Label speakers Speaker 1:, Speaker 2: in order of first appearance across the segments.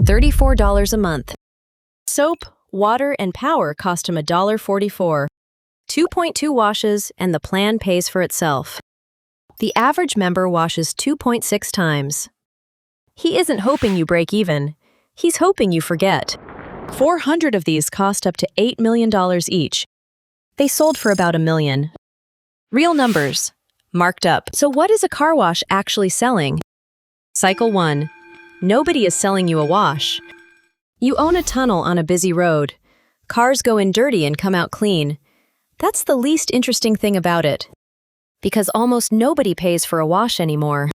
Speaker 1: $34 a month. Soap, water, and power cost him $1.44. 2.2 washes, and the plan pays for itself. The average member washes 2.6 times. He isn't hoping you break even. He's hoping you forget. 400 of these cost up to $8 million each. They sold for about $1 million. Real numbers. Marked up. So what is a car wash actually selling? Cycle 1. Nobody is selling you a wash. You own a tunnel on a busy road. Cars go in dirty and come out clean. That's the least interesting thing about it, because almost nobody pays for a wash anymore.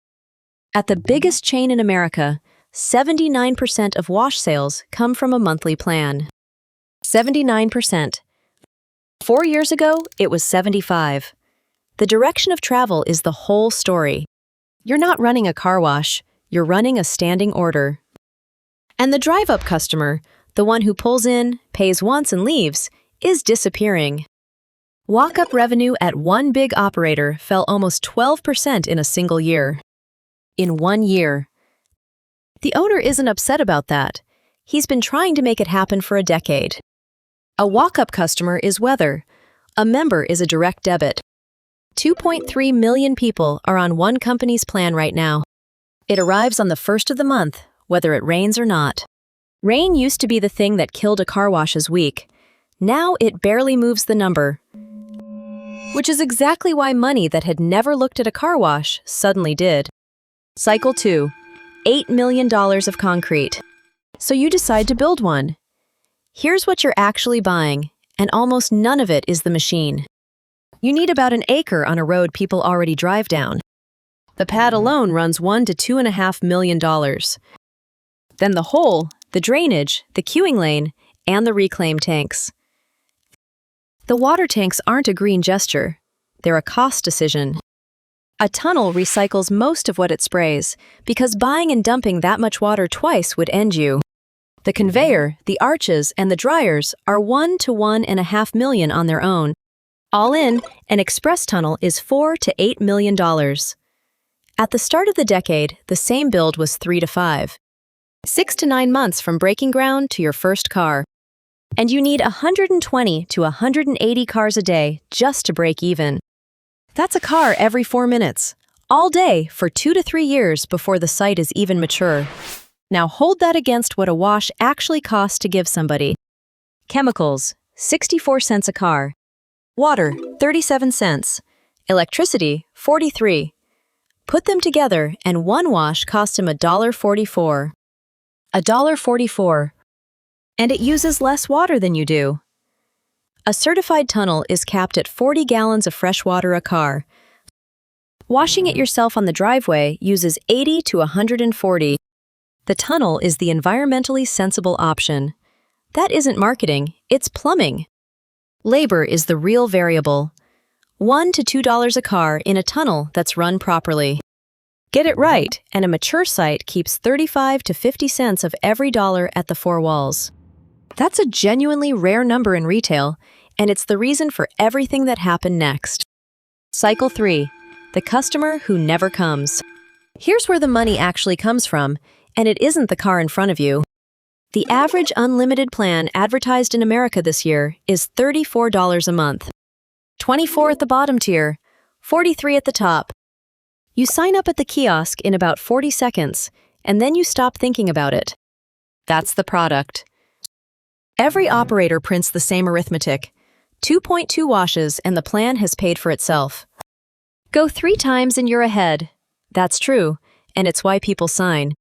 Speaker 1: At the biggest chain in America, 79% of wash sales come from a monthly plan. 79%. 4 years ago, it was 75. The direction of travel is the whole story. You're not running a car wash, you're running a standing order. And the drive-up customer, the one who pulls in, pays once and leaves, is disappearing. Walk-up revenue at one big operator fell almost 12% in a single year. In 1 year. The owner isn't upset about that. He's been trying to make it happen for a decade. A walk-up customer is weather. A member is a direct debit. 2.3 million people are on one company's plan right now. It arrives on the first of the month, whether it rains or not. Rain used to be the thing that killed a car wash's week. Now it barely moves the number. Which is exactly why money that had never looked at a car wash suddenly did. Cycle 2. $8 million of concrete. So you decide to build one. Here's what you're actually buying, and almost none of it is the machine. You need about an acre on a road people already drive down. The pad alone runs $1 to $2.5 million. Then the hole, the drainage, the queuing lane, and the reclaim tanks. The water tanks aren't a green gesture. They're a cost decision. A tunnel recycles most of what it sprays, because buying and dumping that much water twice would end you. The conveyor, the arches, and the dryers are $1 to $1.5 million on their own. All in, an express tunnel is $4 to $8 million. At the start of the decade, the same build was 3 to 5. 6 to 9 months from breaking ground to your first car. And you need 120 to 180 cars a day just to break even. That's a car every 4 minutes, all day for 2 to 3 years before the site is even mature. Now hold that against what a wash actually costs to give somebody. Chemicals, 64 cents a car. Water, 37 cents. Electricity, 43. Put them together and one wash cost him $1.44. $1.44. And it uses less water than you do. A certified tunnel is capped at 40 gallons of fresh water a car. Washing it yourself on the driveway uses 80 to 140. The tunnel is the environmentally sensible option. That isn't marketing, it's plumbing. Labor is the real variable. $1 to $2 a car in a tunnel that's run properly. Get it right, and a mature site keeps 35 to 50 cents of every dollar at the four walls. That's a genuinely rare number in retail, and it's the reason for everything that happened next. Cycle 3. The customer who never comes. Here's where the money actually comes from, and it isn't the car in front of you. The average unlimited plan advertised in America this year is $34 a month. 24 at the bottom tier, 43 at the top. You sign up at the kiosk in about 40 seconds, and then you stop thinking about it. That's the product. Every operator prints the same arithmetic. 2.2 washes and the plan has paid for itself. Go 3 times and you're ahead. That's true, and it's why people sign.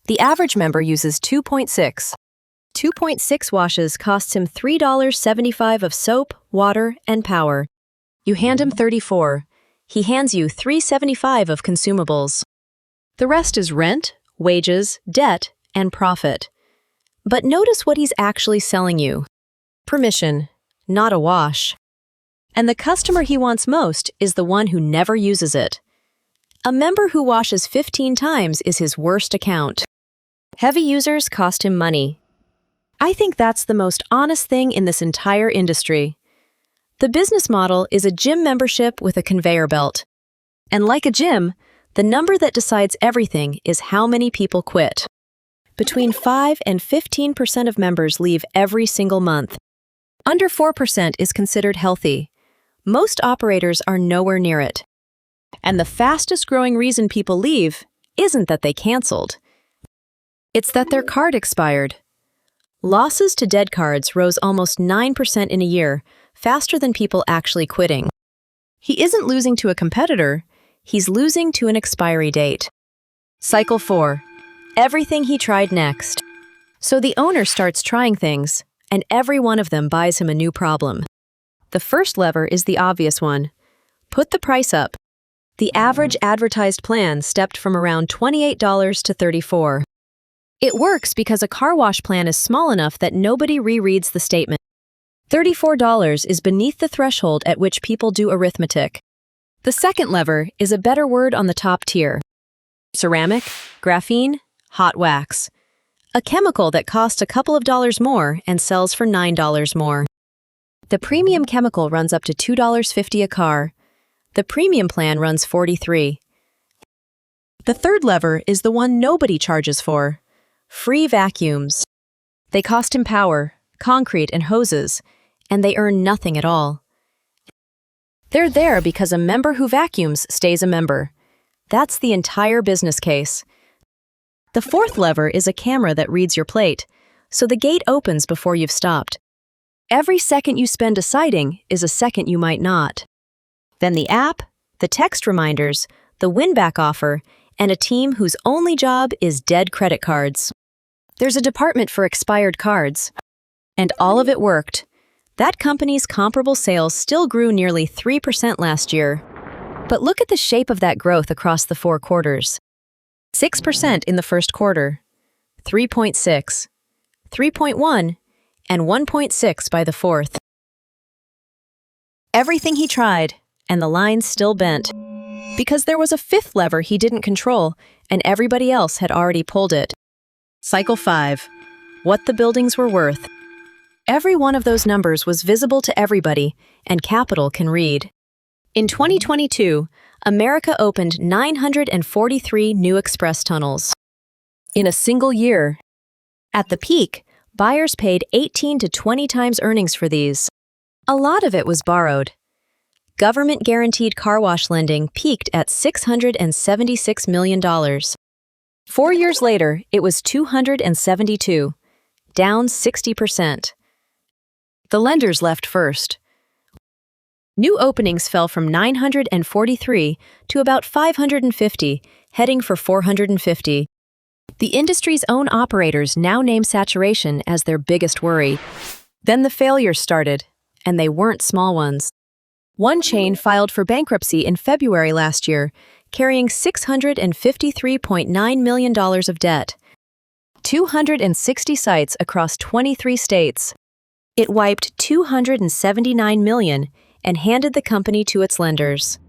Speaker 1: The average member uses 2.6. 2.6 washes costs him $3.75 of soap, water, and power. You hand him 34. He hands you $3.75 of consumables. The rest is rent, wages, debt, and profit. But notice what he's actually selling you. Permission, not a wash. And the customer he wants most is the one who never uses it. A member who washes 15 times is his worst account. Heavy users cost him money. I think that's the most honest thing in this entire industry. The business model is a gym membership with a conveyor belt. And like a gym, the number that decides everything is how many people quit. Between 5 and 15% of members leave every single month. Under 4% is considered healthy. Most operators are nowhere near it. And the fastest growing reason people leave isn't that they canceled. It's that their card expired. Losses to dead cards rose almost 9% in a year, faster than people actually quitting. He isn't losing to a competitor, he's losing to an expiry date. Cycle 4. Everything he tried next. So the owner starts trying things, and every one of them buys him a new problem. The first lever is the obvious one. Put the price up. The average advertised plan stepped from around $28 to $34. It works because a car wash plan is small enough that nobody rereads the statement. $34 is beneath the threshold at which people do arithmetic. The second lever is a better word on the top tier. Ceramic, graphene, hot wax. A chemical that costs a couple of dollars more and sells for $9 more. The premium chemical runs up to $2.50 a car. The premium plan runs $43. The third lever is the one nobody charges for. Free vacuums. They cost him power, concrete, and hoses, and they earn nothing at all. They're there because a member who vacuums stays a member. That's the entire business case. The fourth lever is a camera that reads your plate, so the gate opens before you've stopped. Every second you spend deciding is a second you might not. Then the app, the text reminders, the win-back offer, and a team whose only job is dead credit cards. There's a department for expired cards. And all of it worked. That company's comparable sales still grew nearly 3% last year. But look at the shape of that growth across the 4 quarters. 6% in the first quarter, 3.6, 3.1, and 1.6 by the fourth. Everything he tried, and the lines still bent. Because there was a fifth lever he didn't control, and everybody else had already pulled it. Cycle 5. What the buildings were worth. Every one of those numbers was visible to everybody, and capital can read. In 2022, America opened 943 new express tunnels. In a single year. At the peak, buyers paid 18 to 20 times earnings for these. A lot of it was borrowed. Government-guaranteed car wash lending peaked at $676 million. 4 years later, it was 272, down 60%. The lenders left first. New openings fell from 943 to about 550, heading for 450. The industry's own operators now name saturation as their biggest worry. Then the failures started, and they weren't small ones. One chain filed for bankruptcy in February last year, carrying $653.9 million of debt. 260 sites across 23 states. It wiped $279 million and handed the company to its lenders.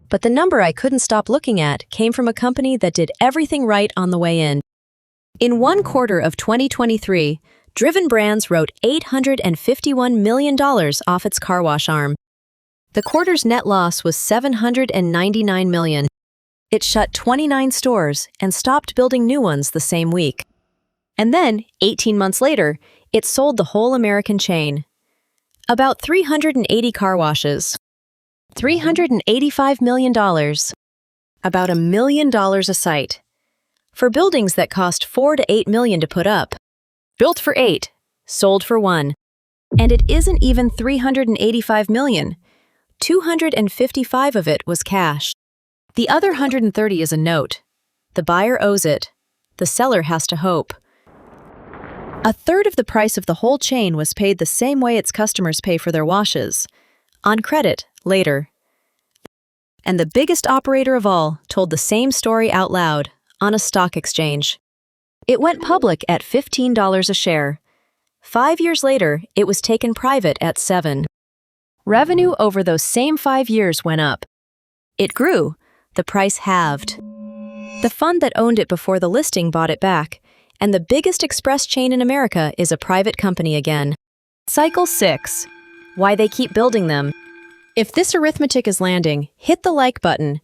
Speaker 1: But the number I couldn't stop looking at came from a company that did everything right on the way in. In one quarter of 2023, Driven Brands wrote $851 million off its car wash arm. The quarter's net loss was $799 million. It shut 29 stores and stopped building new ones the same week. And then, 18 months later, it sold the whole American chain. About 380 car washes. $385 million. About $1 million a site. For buildings that cost $4 to $8 million to put up. Built for $8, sold for $1. And it isn't even $385 million. $255 of it was cash. The other 130 is a note. The buyer owes it. The seller has to hope. A third of the price of the whole chain was paid the same way its customers pay for their washes. On credit, later. And the biggest operator of all told the same story out loud, on a stock exchange. It went public at $15 a share. 5 years later, it was taken private at $7. Revenue over those same 5 years went up. It grew. The price halved. The fund that owned it before the listing bought it back, and the biggest express chain in America is a private company again. Cycle 6. Why they keep building them. If this arithmetic is landing, hit the like button.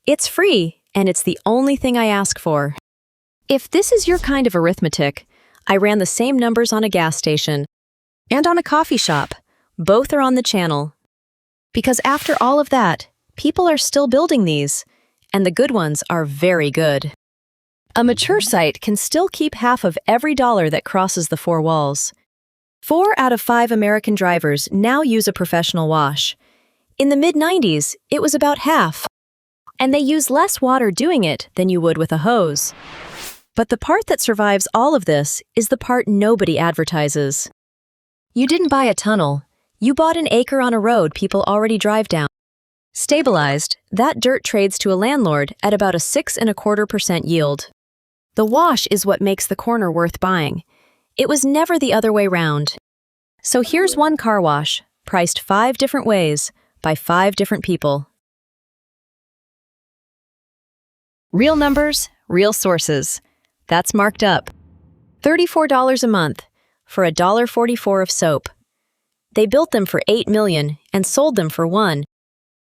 Speaker 1: It's free, and it's the only thing I ask for. If this is your kind of arithmetic, I ran the same numbers on a gas station and on a coffee shop. Both are on the channel. Because after all of that, people are still building these, and the good ones are very good. A mature site can still keep half of every dollar that crosses the four walls. 4 out of 5 American drivers now use a professional wash. In the mid-90s, it was about half. And they use less water doing it than you would with a hose. But the part that survives all of this is the part nobody advertises. You didn't buy a tunnel. You bought an acre on a road people already drive down. Stabilized, that dirt trades to a landlord at about a 6.25% yield. The wash is what makes the corner worth buying. It was never the other way round. So here's one car wash, priced 5 different ways, by 5 different people. Real numbers, real sources. That's marked up. $34 a month for $1.44 of soap. They built them for $8 million and sold them for $1.